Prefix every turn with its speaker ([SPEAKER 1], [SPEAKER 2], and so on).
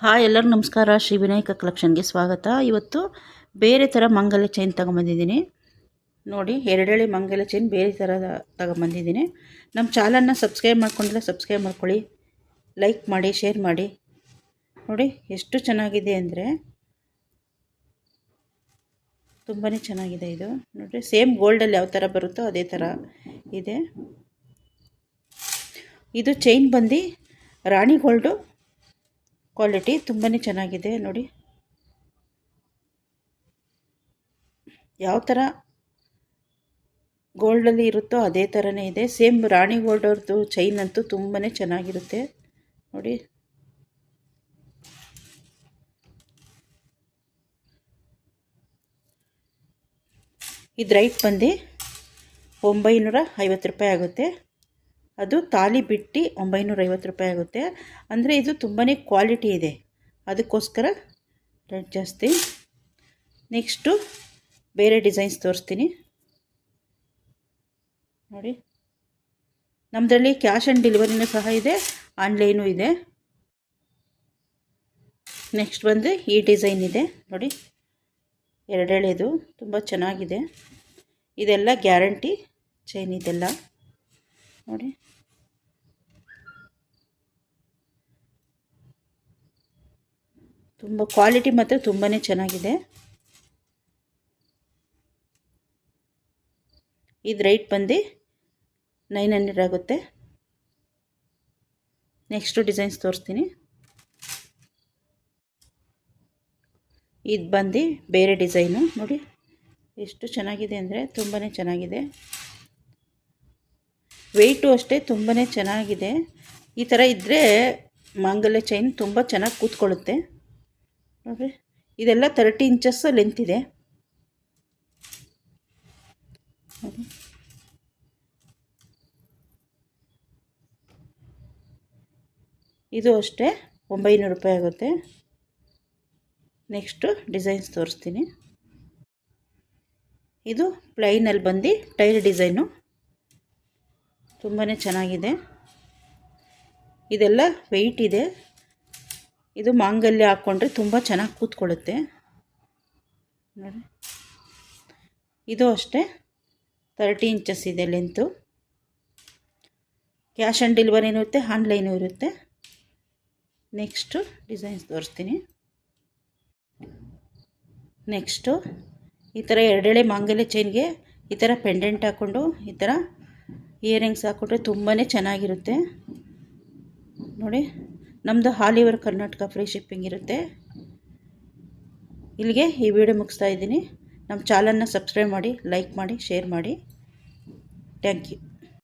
[SPEAKER 1] Hi ಎಲ್ಲರಿಗೂ ನಮಸ್ಕಾರ. ಶ್ರೀ ವಿನಾಯಕ ಕಲೆಕ್ಷನ್ಗೆ ಸ್ವಾಗತ. ಇವತ್ತು ಬೇರೆ ಥರ ಮಂಗಲ ಚೈನ್ ತಗೊಂಬಂದಿದ್ದೀನಿ ನೋಡಿ. ಎರಡೆಳೆ ಮಂಗಲ ಚೈನ್ ಬೇರೆ ಥರ ತಗೊಂಬಂದಿದ್ದೀನಿ. ನಮ್ಮ ಚಾನಲ್ನ ಸಬ್ಸ್ಕ್ರೈಬ್ ಮಾಡ್ಕೊಂಡಿಲ್ಲ, ಸಬ್ಸ್ಕ್ರೈಬ್ ಮಾಡ್ಕೊಳ್ಳಿ, ಲೈಕ್ ಮಾಡಿ, ಶೇರ್ ಮಾಡಿ. ನೋಡಿ ಎಷ್ಟು ಚೆನ್ನಾಗಿದೆ ಅಂದರೆ ತುಂಬಾ ಚೆನ್ನಾಗಿದೆ ಇದು. ನೋಡಿರಿ, ಸೇಮ್ ಗೋಲ್ಡಲ್ಲಿ ಯಾವ ಥರ ಬರುತ್ತೋ ಅದೇ ಥರ ಇದೆ. ಇದು ಚೈನ್ ಬಂದು ರಾಣಿ ಗೋಲ್ಡು ಕ್ವಾಲಿಟಿ, ತುಂಬಾ ಚೆನ್ನಾಗಿದೆ ನೋಡಿ. ಯಾವ ಥರ ಗೋಲ್ಡಲ್ಲಿ ಇರುತ್ತೋ ಅದೇ ಥರನೇ ಇದೆ. ಸೇಮ್ ರಾಣಿ ಗೋಲ್ಡ್ ಅವ್ರದ್ದು ಚೈನ್ ಅಂತೂ ತುಂಬಾ ಚೆನ್ನಾಗಿರುತ್ತೆ ನೋಡಿ. ಇದು ರೈಟ್ ಬಂದು 950 ರೂಪಾಯಿ ಆಗುತ್ತೆ. ಅದು ತಾಲಿ ಬಿಟ್ಟು 950 ರೂಪಾಯಿ ಆಗುತ್ತೆ. ಅಂದರೆ ಇದು ತುಂಬಾ ಕ್ವಾಲಿಟಿ ಇದೆ, ಅದಕ್ಕೋಸ್ಕರ ರೇಟ್ ಜಾಸ್ತಿ. ನೆಕ್ಸ್ಟು ಬೇರೆ ಡಿಸೈನ್ಸ್ ತೋರಿಸ್ತೀನಿ ನೋಡಿ. ನಮ್ಮದ್ರಲ್ಲಿ ಕ್ಯಾಶ್ ಆನ್ ಡೆಲಿವರಿನೂ ಸಹ ಇದೆ, ಆನ್ಲೈನು ಇದೆ. ನೆಕ್ಸ್ಟ್ ಬಂದು ಈ ಡಿಸೈನ್ ಇದೆ ನೋಡಿ, ಎರಡೆಳೆದು ತುಂಬ ಚೆನ್ನಾಗಿದೆ. ಇದೆಲ್ಲ ಗ್ಯಾರಂಟಿ ಚೈನ್ ಇದೆಲ್ಲ ನೋಡಿ. ತುಂಬ ಕ್ವಾಲಿಟಿ ಮಾತ್ರ ತುಂಬಾ ಚೆನ್ನಾಗಿದೆ. ಇದು ರೇಟ್ ಬಂದು 900 ಆಗುತ್ತೆ. ನೆಕ್ಸ್ಟು ಡಿಸೈನ್ಸ್ ತೋರಿಸ್ತೀನಿ. ಇದು ಬಂದು ಬೇರೆ ಡಿಸೈನು ನೋಡಿ, ಎಷ್ಟು ಚೆನ್ನಾಗಿದೆ ಅಂದರೆ ತುಂಬಾ ಚೆನ್ನಾಗಿದೆ. ವೆಯ್ಟು ಅಷ್ಟೇ ತುಂಬಾ ಚೆನ್ನಾಗಿದೆ. ಈ ಥರ ಇದ್ದರೆ ಮಂಗಲ ಚೈನ್ ತುಂಬ ಚೆನ್ನಾಗಿ ಕೂತ್ಕೊಳ್ಳುತ್ತೆ ನೋಡಿರಿ. ಇದೆಲ್ಲ 30 ಇಂಚಸ್ ಲೆಂತ್ ಇದೆ ನೋಡಿ. ಇದು ಅಷ್ಟೇ 900 ರೂಪಾಯಿ ಆಗುತ್ತೆ. ನೆಕ್ಸ್ಟು ಡಿಸೈನ್ಸ್ ತೋರಿಸ್ತೀನಿ. ಇದು ಪ್ಲೈನಲ್ಲಿ ಬಂದು ಟೈಲ್ ಡಿಸೈನು, ತುಂಬಾ ಚೆನ್ನಾಗಿದೆ. ಇದೆಲ್ಲ ವೆಯ್ಟ್ ಇದೆ. ಇದು ಮಾಂಗಲ್ಯ ಹಾಕ್ಕೊಂಡ್ರೆ ತುಂಬ ಚೆನ್ನಾಗಿ ಕೂತ್ಕೊಳ್ಳುತ್ತೆ ನೋಡಿ. ಇದು ಅಷ್ಟೇ 30 ಇಂಚಸ್ ಇದೆ ಲೆಂತು. ಕ್ಯಾಶ್ ಆನ್ ಡೆಲಿವರಿನೂ ಇರುತ್ತೆ, ಆನ್ಲೈನು ಇರುತ್ತೆ. ನೆಕ್ಸ್ಟು ಡಿಸೈನ್ಸ್ ತೋರಿಸ್ತೀನಿ. ನೆಕ್ಸ್ಟು ಈ ಥರ ಎರಡೆಳೆ ಮಾಂಗಲ್ಯ ಚೈನ್ಗೆ ಈ ಥರ ಪೆಂಡೆಂಟ್ ಹಾಕ್ಕೊಂಡು ಈ ಥರ ಇಯರಿಂಗ್ಸ್ ಹಾಕ್ಕೊಂಡ್ರೆ ತುಂಬಾ ಚೆನ್ನಾಗಿರುತ್ತೆ ನೋಡಿ. ನಮ್ಮದು all over Karnataka free shipping ಇರುತ್ತೆ. ಇಲ್ಲಿಗೆ ಈ ವಿಡಿಯೋ ಮುಗಿಸ್ತಾ ಇದ್ದೀನಿ. ನಮ್ಮ ಚಾನಲ್ನ ಸಬ್ಸ್ಕ್ರೈಬ್ ಮಾಡಿ, ಲೈಕ್ ಮಾಡಿ, ಶೇರ್ ಮಾಡಿ. Thank you.